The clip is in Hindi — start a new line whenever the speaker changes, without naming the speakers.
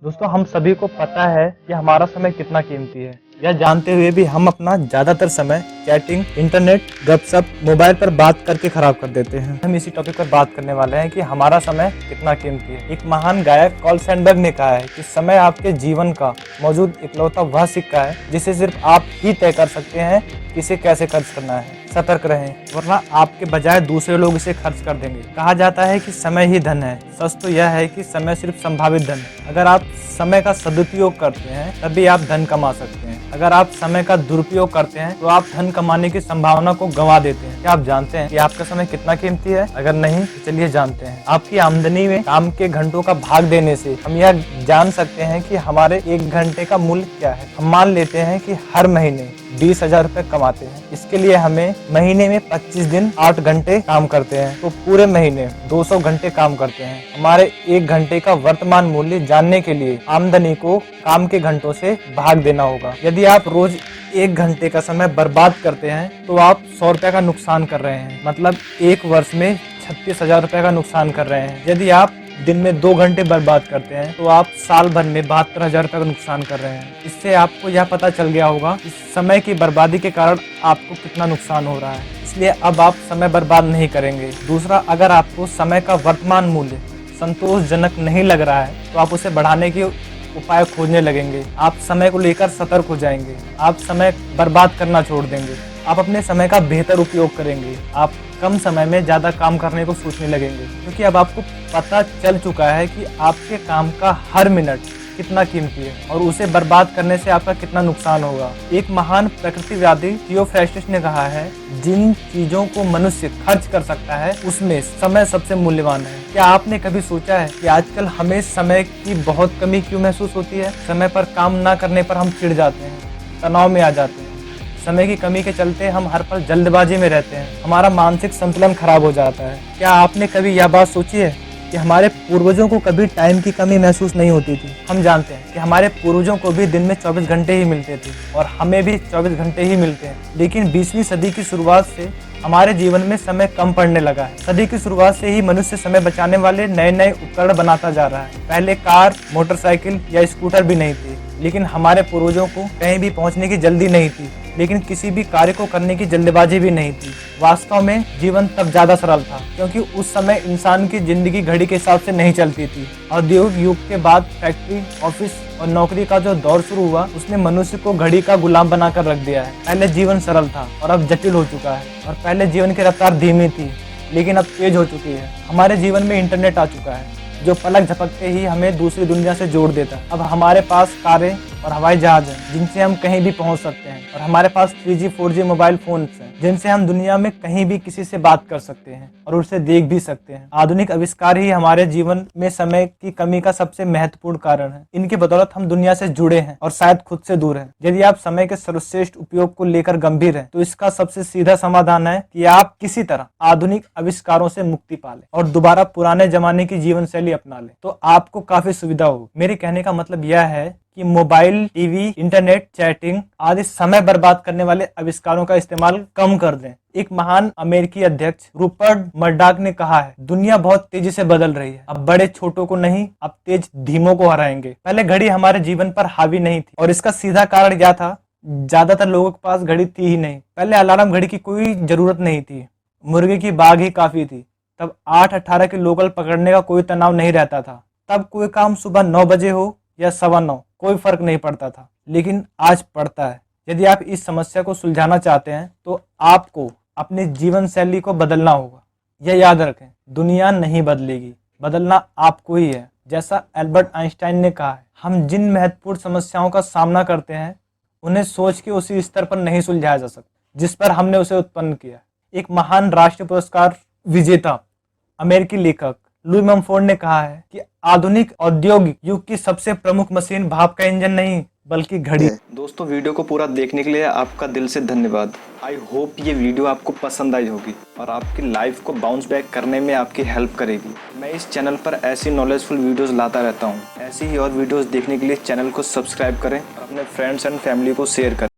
दोस्तों हम सभी को पता है कि हमारा समय कितना कीमती है। यह जानते हुए भी हम अपना ज्यादातर समय चैटिंग, इंटरनेट, गपशप, मोबाइल पर बात करके खराब कर देते हैं। हम इसी टॉपिक पर बात करने वाले हैं कि हमारा समय कितना कीमती है। एक महान गायक कार्ल सैंडबर्ग ने कहा है कि समय आपके जीवन का मौजूद इकलौता वह सिक्का है जिसे सिर्फ आप ही तय कर सकते हैं कि इसे कैसे खर्च करना है। सतर्क रहें, वरना आपके बजाय दूसरे लोग इसे खर्च कर देंगे। कहा जाता है कि समय ही धन है। सच तो यह है कि समय सिर्फ संभावित धन है। अगर आप समय का सदुपयोग करते हैं तभी आप धन कमा सकते हैं। अगर आप समय का दुरुपयोग करते हैं तो आप धन कमाने की संभावना को गंवा देते हैं। क्या आप जानते हैं कि आपका समय कितना कीमती है? अगर नहीं तो चलिए जानते हैं। आपकी आमदनी में काम के घंटों का भाग देने से हम यह जान सकते हैं कि हमारे एक घंटे का मूल्य क्या है। हम मान लेते हैं कि हर महीने 20,000 रुपए कमाते हैं। इसके लिए हमें महीने में 25 दिन 8 घंटे काम करते हैं, तो पूरे महीने 200 घंटे काम करते हैं। हमारे एक घंटे का वर्तमान मूल्य जानने के लिए आमदनी को काम के घंटों से भाग देना होगा। यदि आप रोज 1 घंटे का समय बर्बाद करते हैं तो आप 100 रुपए का नुकसान कर रहे हैं। मतलब एक वर्ष में 36,000 रुपए का नुकसान कर रहे हैं। यदि आप दिन में 2 घंटे बर्बाद करते हैं तो आप साल भर में 72,000 रुपए का नुकसान कर रहे हैं। इससे आपको यह पता चल गया होगा कि समय की बर्बादी के कारण आपको कितना नुकसान हो रहा है। इसलिए अब आप समय बर्बाद नहीं करेंगे। दूसरा, अगर आपको समय का वर्तमान मूल्य संतोषजनक नहीं लग रहा है तो आप उसे बढ़ाने के उपाय खोजने लगेंगे। आप समय को लेकर सतर्क हो जाएंगे। आप समय बर्बाद करना छोड़ देंगे। आप अपने समय का बेहतर उपयोग करेंगे। आप कम समय में ज्यादा काम करने को सोचने लगेंगे, क्योंकि अब आपको पता चल चुका है कि आपके काम का हर मिनट कितना कीमती है और उसे बर्बाद करने से आपका कितना नुकसान होगा। एक महान प्रकृतिवादी थियोफ्रास्टस ने कहा है, जिन चीजों को मनुष्य खर्च कर सकता है उसमें समय सबसे मूल्यवान है। क्या आपने कभी सोचा है कि आजकल हमें समय की बहुत कमी क्यों महसूस होती है? समय पर काम न करने पर हम चिढ़ जाते हैं, तनाव में आ जाते हैं। समय की कमी के चलते हम हर पल जल्दबाजी में रहते हैं। हमारा मानसिक संतुलन खराब हो जाता है। क्या आपने कभी यह बात सोची है कि हमारे पूर्वजों को कभी टाइम की कमी महसूस नहीं होती थी? हम जानते हैं कि हमारे पूर्वजों को भी दिन में 24 घंटे ही मिलते थे और हमें भी 24 घंटे ही मिलते हैं। लेकिन 20वीं सदी की शुरुआत से हमारे जीवन में समय कम पड़ने लगा है। सदी की शुरुआत से ही मनुष्य समय बचाने वाले नए नए उपकरण बनाता जा रहा है। पहले कार, मोटरसाइकिल या स्कूटर भी नहीं थे, लेकिन हमारे पूर्वजों को कहीं भी पहुंचने की जल्दी नहीं थी, लेकिन किसी भी कार्य को करने की जल्दबाजी भी नहीं थी। वास्तव में जीवन तब ज्यादा सरल था, क्योंकि उस समय इंसान की जिंदगी घड़ी के हिसाब से नहीं चलती थी। औद्योगिक युग के बाद फैक्ट्री, ऑफिस और नौकरी का जो दौर शुरू हुआ उसने मनुष्य को घड़ी का गुलाम बनाकर रख दिया है। पहले जीवन सरल था और अब जटिल हो चुका है। और पहले जीवन की रफ्तार धीमी थी, लेकिन अब तेज हो चुकी है। हमारे जीवन में इंटरनेट आ चुका है जो पलक झपकते ही हमें दूसरी दुनिया से जोड़ देता है। अब हमारे पास कारें और हवाई जहाज हैं जिनसे हम कहीं भी पहुंच सकते हैं, और हमारे पास 3G 4G मोबाइल फोन्स हैं जिनसे हम दुनिया में कहीं भी किसी से बात कर सकते हैं और उसे देख भी सकते हैं। आधुनिक आविष्कार ही हमारे जीवन में समय की कमी का सबसे महत्वपूर्ण कारण है। इनकी बदौलत हम दुनिया से जुड़े हैं और शायद खुद से दूर हैं। यदि आप समय के सर्वश्रेष्ठ उपयोग को लेकर गंभीर हैं तो इसका सबसे सीधा समाधान है कि आप किसी तरह आधुनिक आविष्कारों से मुक्ति पा लें और दोबारा पुराने जमाने की जीवन शैली अपना लें, तो आपको काफी सुविधा होगी। मेरे कहने का मतलब यह है कि मोबाइल, टीवी, इंटरनेट, चैटिंग आदि समय बर्बाद करने वाले आविष्कारों का इस्तेमाल कम कर दें। एक महान अमेरिकी अध्यक्ष रूपर्ट मर्डॉक ने कहा है, दुनिया बहुत तेजी से बदल रही है। अब बड़े छोटों को नहीं, अब तेज धीमों को हराएंगे। पहले घड़ी हमारे जीवन पर हावी नहीं थी और इसका सीधा कारण क्या था? ज्यादातर लोगों के पास घड़ी थी ही नहीं। पहले अलार्म घड़ी की कोई जरूरत नहीं थी, मुर्गे की बाग ही काफी थी। तब 8:18 की लोकल पकड़ने का कोई तनाव नहीं रहता था। तब कोई काम सुबह 9 बजे हो या 9:15 कोई फर्क नहीं पड़ता था, लेकिन आज पड़ता है। यदि आप इस समस्या को सुलझाना चाहते हैं तो आपको अपनी जीवन शैली को बदलना होगा। यह याद रखें, दुनिया नहीं बदलेगी, बदलना आपको ही है। जैसा एल्बर्ट आइंस्टाइन ने कहा है, हम जिन महत्वपूर्ण समस्याओं का सामना करते हैं उन्हें सोच के उसी स्तर पर नहीं सुलझाया जा सकता जिस पर हमने उसे उत्पन्न किया। एक महान राष्ट्रीय पुरस्कार विजेता अमेरिकी लेखक लुई ममफोर्ड ने कहा है कि आधुनिक औद्योगिक युग की सबसे प्रमुख मशीन भाप का इंजन नहीं बल्कि घड़ी। दोस्तों, वीडियो को पूरा देखने के लिए आपका दिल से धन्यवाद। आई होप ये वीडियो आपको पसंद आई होगी और आपकी लाइफ को बाउंस बैक करने में आपकी हेल्प करेगी। मैं इस चैनल पर ऐसी नॉलेजफुल वीडियोस लाता रहता हूँ। ऐसी ही और वीडियोस देखने के लिए चैनल को सब्सक्राइब करें और अपने फ्रेंड्स एंड फैमिली को शेयर करें।